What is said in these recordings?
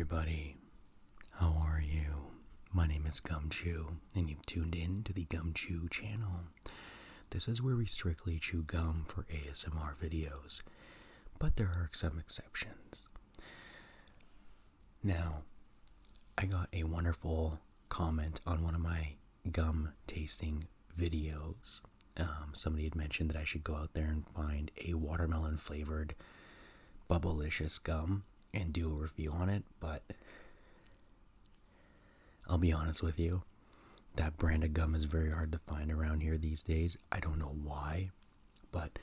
everybody. How are you? My name is Gumchew, and you've tuned in to the Gumchew channel. This is where we strictly chew gum for ASMR videos, but there are some exceptions. Now, I got a wonderful comment on one of my gum tasting videos. Somebody had mentioned that I should go out there and find a watermelon flavored Bubblicious gum and do a review on it, but I'll be honest with you, that brand of gum is very hard to find around here these days. I don't know why, but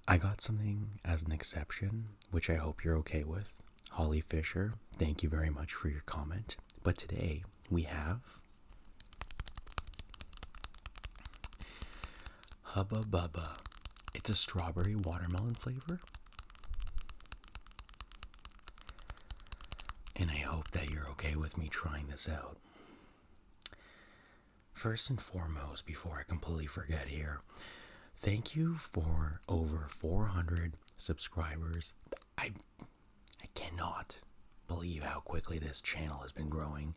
I got something as an exception, which I hope you're okay with. Holliefisher, thank you very much for your comment. But today we have Hubba Bubba. It's a strawberry watermelon flavor. And I hope that you're okay with me trying this out. First and foremost, before I completely forget here, thank you for over 400 subscribers. I cannot believe how quickly this channel has been growing.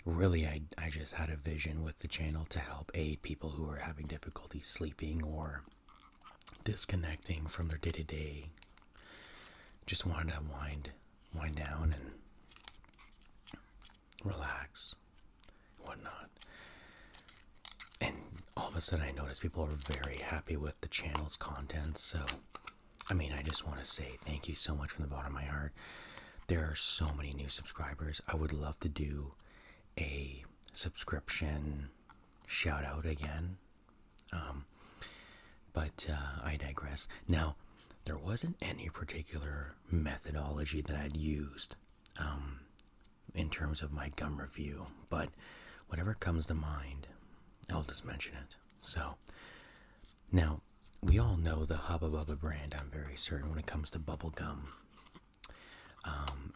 Really, I just had a vision with the channel to help aid people who are having difficulty sleeping or disconnecting from their day-to-day. Just wanted to wind down and relax, whatnot. And all of a sudden I noticed people are very happy with the channel's content. So, I just want to say thank you so much from the bottom of my heart. There are so many new subscribers. I would love to do a subscription shout out again. But I digress. Now, there wasn't any particular methodology that I'd used in terms of my gum review, but whatever comes to mind, I'll just mention it. So, now, we all know the Hubba Bubba brand, I'm very certain, when it comes to bubble gum.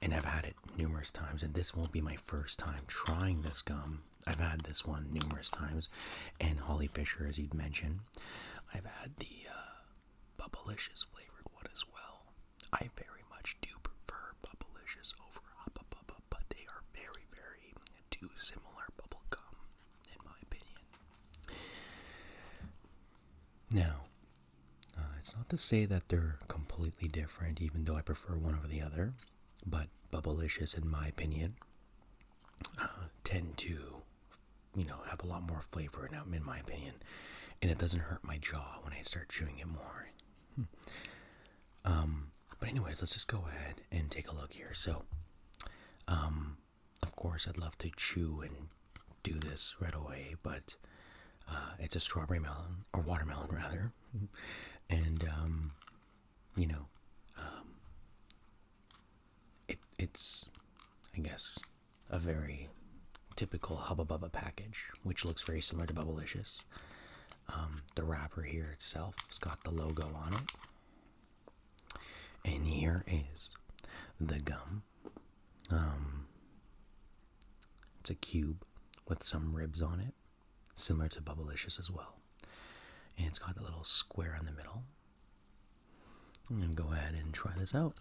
And I've had it numerous times, and this won't be my first time trying this gum. I've had this one numerous times, and Holliefisher, as you'd mentioned. I've had the Bubblicious flavored one as well. I very much do prefer Bubblicious over Hubba Bubba, but they are very, very two similar bubble gum, in my opinion. Now, it's not to say that they're completely different, even though I prefer one over the other, but Bubblicious, in my opinion, tend to, have a lot more flavor, in my opinion, and it doesn't hurt my jaw when I start chewing it more. But anyways, let's just go ahead and take a look here. So, of course, I'd love to chew and do this right away, but it's a strawberry melon, or watermelon rather, and it's, I guess, a very typical Hubba Bubba package, which looks very similar to Bubblicious. The wrapper here itself has got the logo on it. And here is the gum. It's a cube with some ribs on it, similar to Bubblicious as well. And it's got a little square in the middle. I'm going to go ahead and try this out.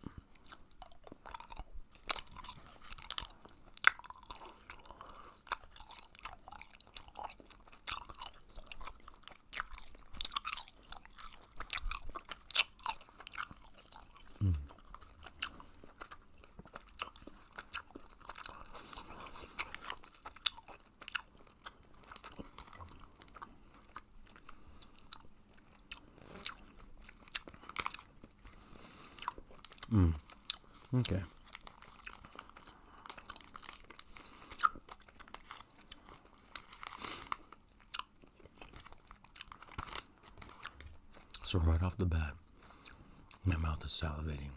Okay. So right off the bat, my mouth is salivating.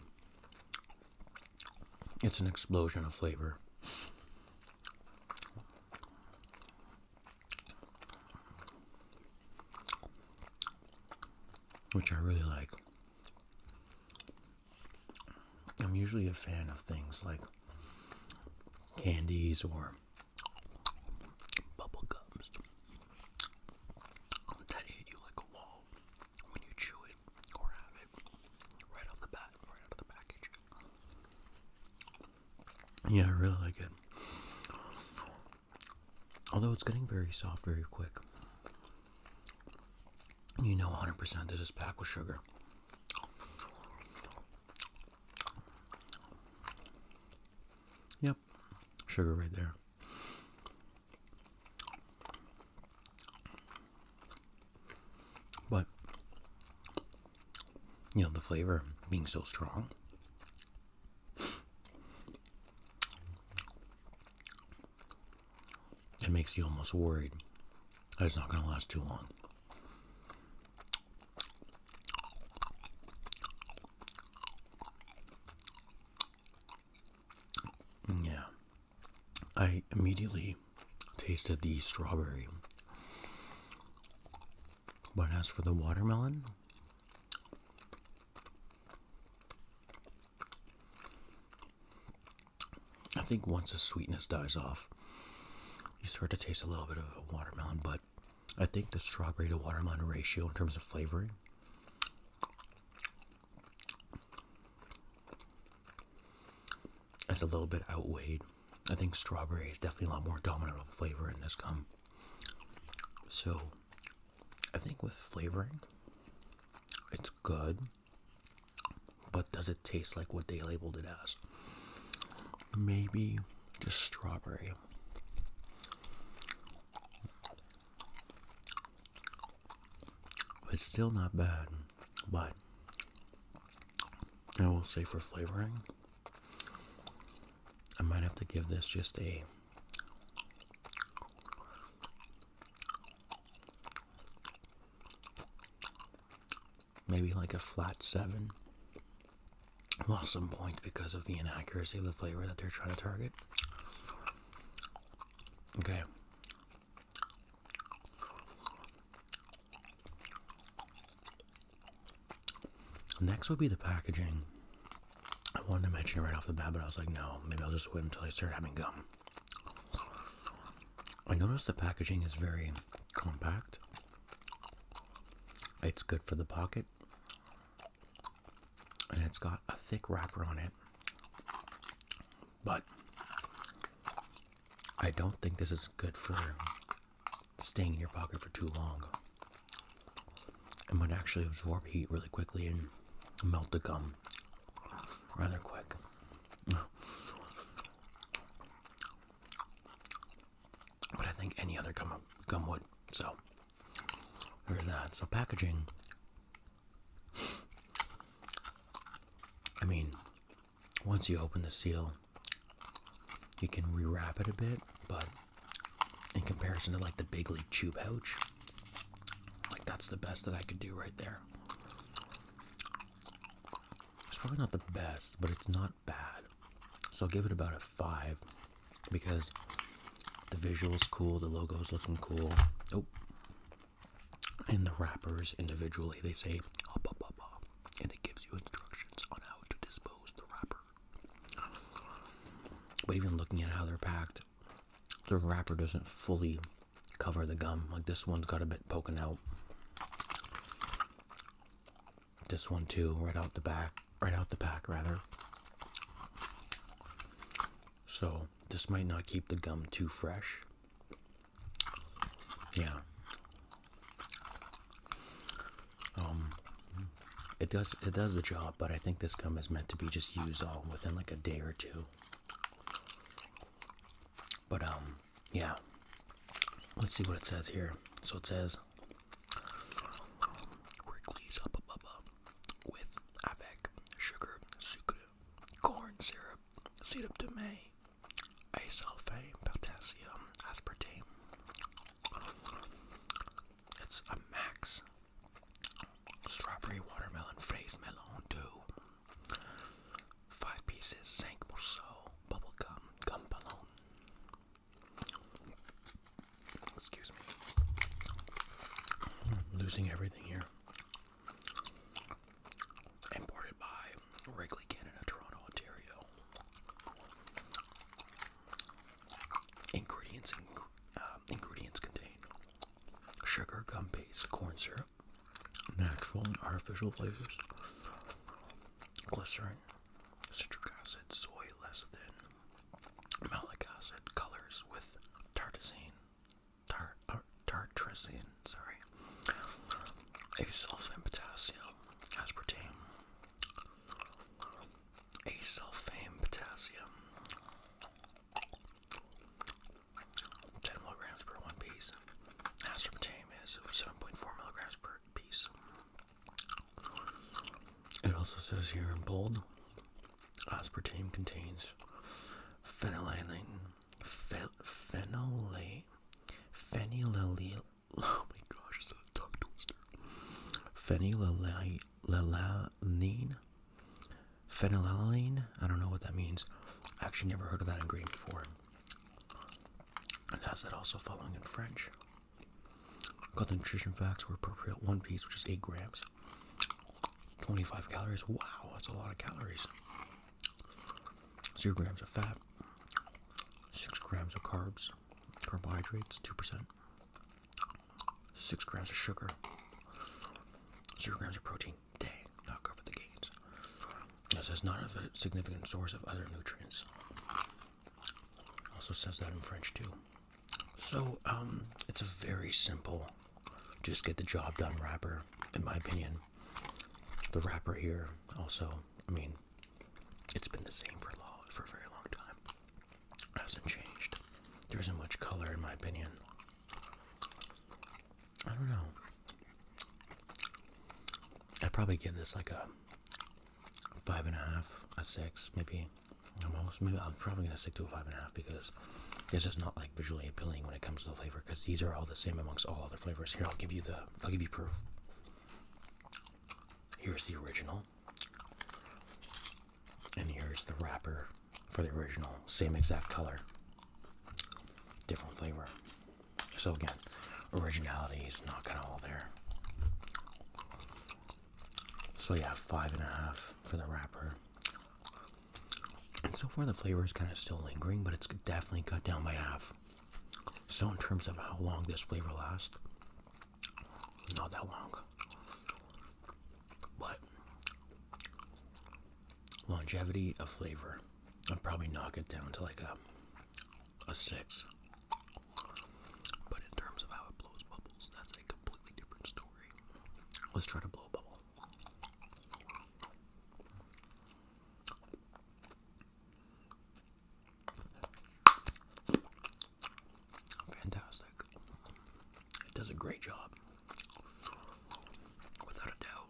It's an explosion of flavor. Which I really like. I'm usually a fan of things like candies or bubble gums that hit you like a wall when you chew it or have it right off the bat, right out of the package. Yeah, I really like it. Although it's getting very soft very quick. You know 100% this is packed with sugar. Yep, sugar right there. But, the flavor being so strong, it makes you almost worried that it's not going to last too long. Yeah. I immediately tasted the strawberry. But as for the watermelon, I think once the sweetness dies off, you start to taste a little bit of a watermelon, but I think the strawberry to watermelon ratio in terms of flavoring is a little bit outweighed. I think strawberry is definitely a lot more dominant of flavor in this gum. So, I think with flavoring, it's good, but does it taste like what they labeled it as? Maybe just strawberry. It's still not bad, but I will say for flavoring, I might have to give this just a maybe like a flat 7. Lost some points because of the inaccuracy of the flavor that they're trying to target. Okay. Next would be the packaging. I wanted to mention it right off the bat, but I was like, no, maybe I'll just wait until I start having gum. I noticed the packaging is very compact. It's good for the pocket. And it's got a thick wrapper on it. But I don't think this is good for staying in your pocket for too long. It might actually absorb heat really quickly and melt the gum rather quick. But I think any other gum would. So there's that. So packaging, I mean, once you open the seal, you can rewrap it a bit, but in comparison to like the Big League Chew pouch, like that's the best that I could do right there. It's probably not the best, but it's not bad. So I'll give it about a 5 because the visual's cool, the logo's looking cool. Oh, and the wrappers individually, they say Hubba Bubba, and it gives you instructions on how to dispose the wrapper. But even looking at how they're packed, the wrapper doesn't fully cover the gum. Like this one's got a bit poking out. This one too, right out the pack rather. So this might not keep the gum too fresh. Yeah. It does the job, but I think this gum is meant to be just used all within like a day or two. But yeah. Let's see what it says here. So it says Wrigley's Hubba Bubba with avec sugar, sucre, corn syrup, sirop de mai, acesulfame, potassium, aspartame. It's a max strawberry watermelon fraise melon dough. 5 pieces, 5 morceaux, bubble gum ballon. Excuse me. I'm losing everything here. Imported by Wrigley, Canada, Toronto, Ontario. Ingredients contain sugar, gum base, corn syrup, natural and artificial flavors, glycerin, citric acid, soy lecithin, malic acid colors with tartrazine, sorry, asulfame potassium, aspartame, asulfame potassium, 10 milligrams per one piece. Aspartame is 7.4 milligrams per piece. It also says here in bold, aspartame contains phenylalanine, oh my gosh, it's a tongue twister. Phenylalanine, I don't know what that means. I actually never heard of that ingredient before. It has that also following in French. Got the nutrition facts were appropriate. One piece, which is 8 grams. 25 calories. Wow, that's a lot of calories. 0 grams of fat. 6 grams of carbs. Carbohydrates, 2%. 6 grams of sugar. 0 grams of protein. Dang, not covered the gains. It says not a significant source of other nutrients. Also says that in French too. So, it's a very simple, just get the job done wrapper, in my opinion. The wrapper here, also, I mean, it's been the same for a very long time. It hasn't changed. There isn't much color, in my opinion. I don't know. I'd probably give this like a 5.5, a 6, maybe. Almost. Maybe I'm probably gonna stick to a 5.5 because it's just not like visually appealing when it comes to the flavor. Because these are all the same amongst all other flavors. Here, I'll give you proof. Here's the original, and here's the wrapper for the original. Same exact color, different flavor. So again, originality is not kind of all there. So yeah, 5.5 for the wrapper. And so far the flavor is kind of still lingering, but it's definitely cut down by half. So in terms of how long this flavor lasts, not that long. But longevity of flavor, I'd probably knock it down to like a 6. But in terms of how it blows bubbles, that's a completely different story. Let's try to blow a bubble. Fantastic. It does a great job. Without a doubt.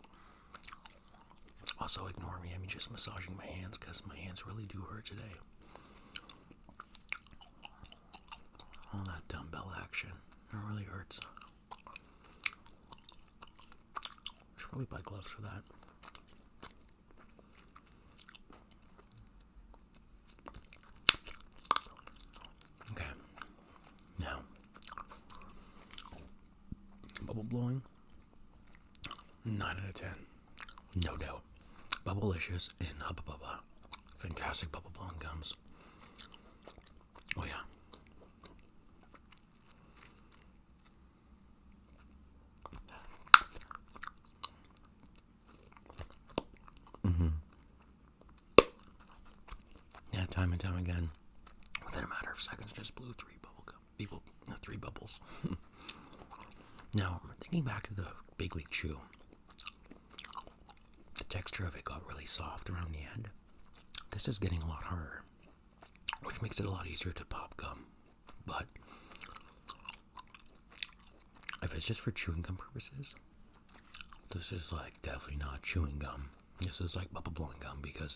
Also, ignore me. I'm just massaging my hands because my hands really do hurt today. All that dumbbell action. It really hurts. Should probably buy gloves for that. Okay. Now, bubble blowing, 9 out of 10. No doubt. Bubblicious and Hubba Bubba. Fantastic bubble blowing gums. Oh yeah. Yeah, time and time again. Within a matter of seconds, just blew 3 bubbles. Now, thinking back to the Big League Chew, the texture of it got really soft around the end. This is getting a lot harder, which makes it a lot easier to pop gum. But if it's just for chewing gum purposes, this is like definitely not chewing gum. This is like bubble blowing gum because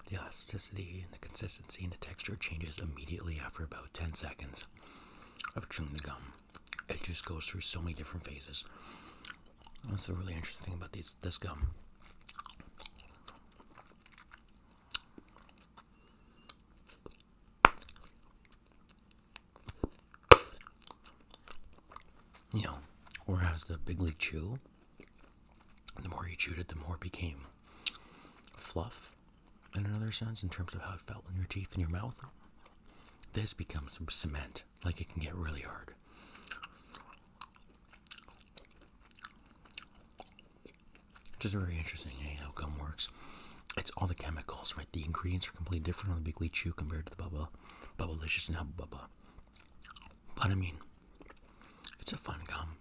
the elasticity and the consistency and the texture changes immediately after about 10 seconds of chewing the gum. It just goes through so many different phases. That's the really interesting thing about this gum. You know, whereas the Big League Chew, the more you chewed it, the more it became fluff in another sense in terms of how it felt in your teeth and your mouth. This becomes cement, like it can get really hard. Which is very interesting, how gum works. it's all the chemicals, right? The ingredients are completely different on the Big League Chew compared to the Bubblicious and Hubba Bubba. But I mean, it's a fun gum.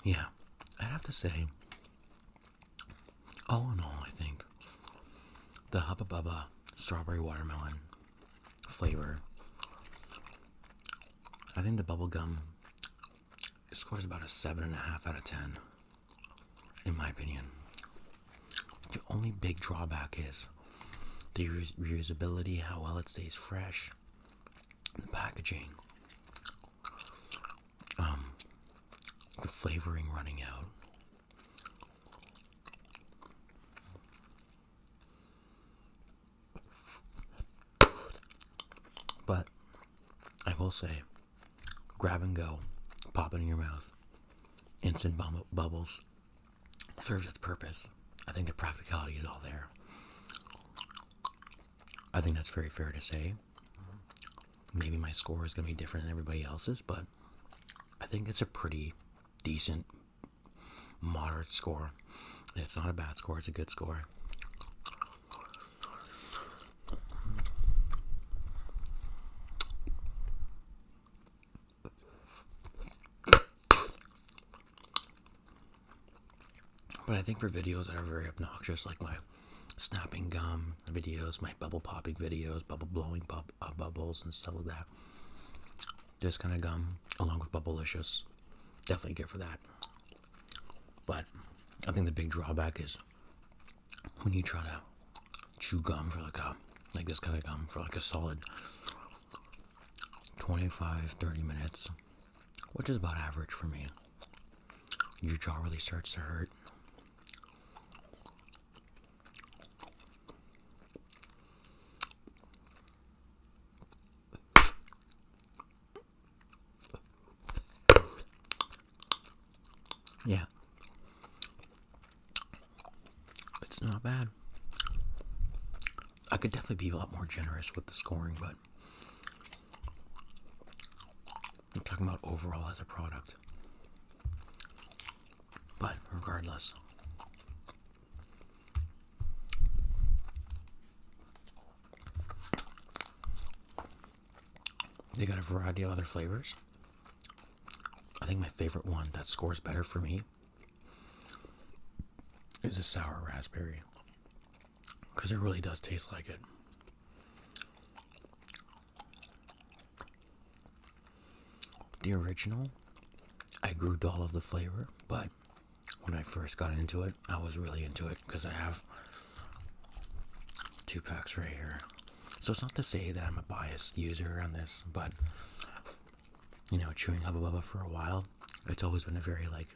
Yeah, I'd have to say, all in all, I think the Hubba Bubba strawberry watermelon flavor, I think the bubble gum scores about a 7.5 out of 10, in my opinion. The only big drawback is the reusability, how well it stays fresh, the packaging, the flavoring running out. But I will say, grab and go, pop it in your mouth, instant bubbles, serves its purpose. I think the practicality is all there. I think that's very fair to say. Maybe my score is going to be different than everybody else's, but I think it's a pretty decent, moderate score. And it's not a bad score, it's a good score. But I think for videos that are very obnoxious, like my snapping gum videos, my bubble popping videos, bubble blowing bubbles and stuff like that, this kind of gum, along with Bubblicious, definitely good for that. But I think the big drawback is when you try to chew gum for like this kind of gum for like a solid 25-30 minutes, which is about average for me, your jaw really starts to hurt. Yeah, it's not bad. I could definitely be a lot more generous with the scoring, but I'm talking about overall as a product. But regardless, they got a variety of other flavors. I think my favorite one that scores better for me is a sour raspberry, because it really does taste like it. The original, I grew dull of the flavor, but when I first got into it, I was really into it because I have 2 packs right here. So it's not to say that I'm a biased user on this, but you know, chewing Hubba Bubba for a while, it's always been a very like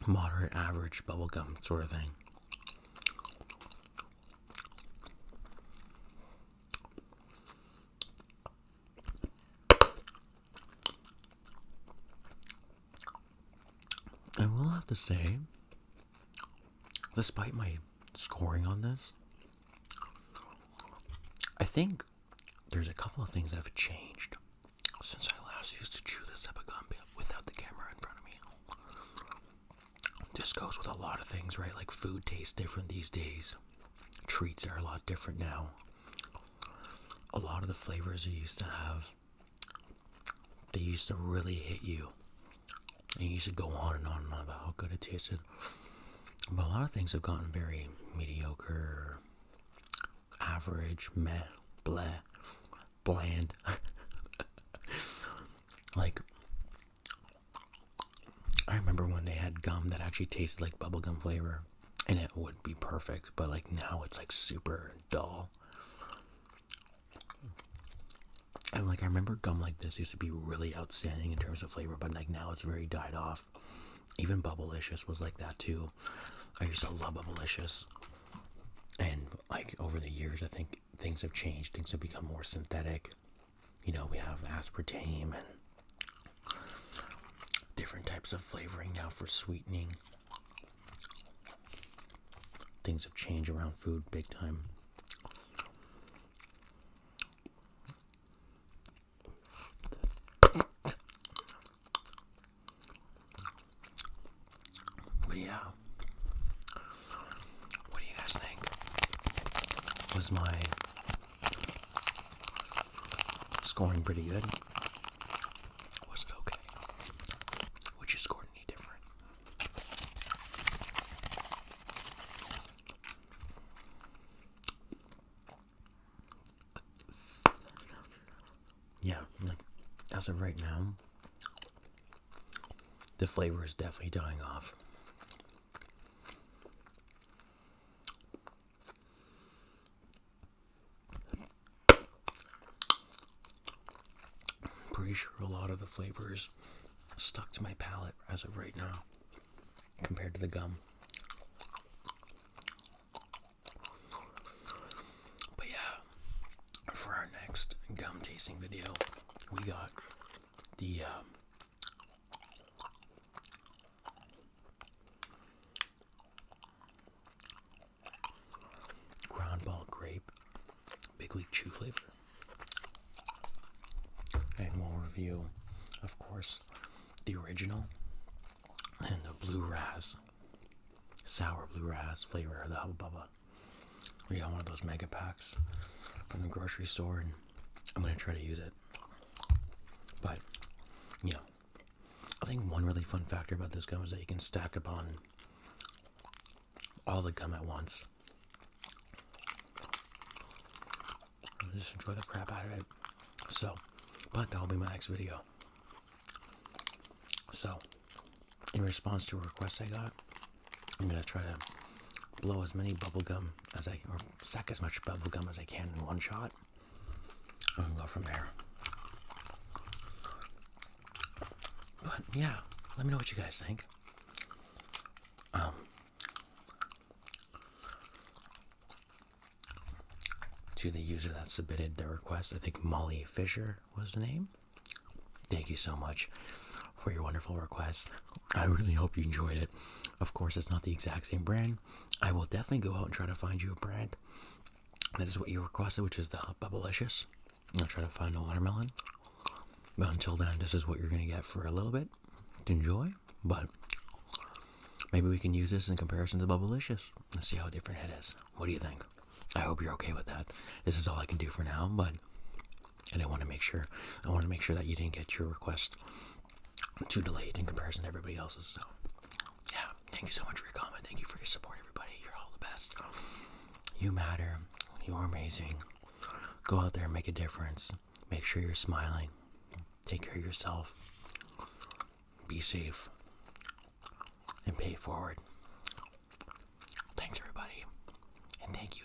moderate average bubblegum sort of thing. I will have to say, despite my scoring on this, I think there's a couple of things that have changed since I last used to chew this type of gum without the camera in front of me. This goes with a lot of things, right? Like food tastes different these days. Treats are a lot different now. A lot of the flavors you used to have, they used to really hit you. And you used to go on and on and on about how good it tasted. But a lot of things have gotten very mediocre, average, meh, bleh, bland. Like, I remember when they had gum that actually tasted like bubblegum flavor, and it would be perfect, but like now it's like super dull. And like I remember gum like this used to be really outstanding in terms of flavor, but like now it's very died off. Even Bubblicious was like that too. I used to love Bubblicious, and like over the years I think things have changed. Things have become more synthetic. You know, we have aspartame and different types of flavoring now for sweetening. Things have changed around food big time. Was my scoring pretty good? Was it okay? Would you score any different? Yeah, like, as of right now, the flavor is definitely dying off. Pretty sure a lot of the flavors stuck to my palate as of right now compared to the gum. But yeah, for our next gum tasting video, we got the ground ball grape Big League Chew flavor. And we'll review, of course, the original and the blue raz, sour blue raz flavor of the Hubba Bubba. We got one of those mega packs from the grocery store, and I'm going to try to use it. But, you know, I think one really fun factor about this gum is that you can stack up on all the gum at once. I'll just enjoy the crap out of it. So, but that'll be my next video. So, in response to a request I got, I'm going to try to blow as many bubblegum as I can, or sack as much bubblegum as I can in one shot. And go from there. But yeah, let me know what you guys think. To the user that submitted the request, I think Holliefisher was the name. Thank you so much for your wonderful request. I really hope you enjoyed it. Of course, it's not the exact same brand. I will definitely go out and try to find you a brand that is what you requested, which is the Bubblicious. I'll try to find a watermelon. But until then, this is what you're going to get for a little bit to enjoy. But maybe we can use this in comparison to Bubblicious and see how different it is. What do you think? I hope you're okay with that. This is all I can do for now, but I want to make sure that you didn't get your request too delayed in comparison to everybody else's. So, yeah, thank you so much for your comment. Thank you for your support, everybody. You're all the best. You matter. You're amazing. Go out there and make a difference. Make sure you're smiling. Take care of yourself. Be safe. And pay it forward. Thanks, everybody. And thank you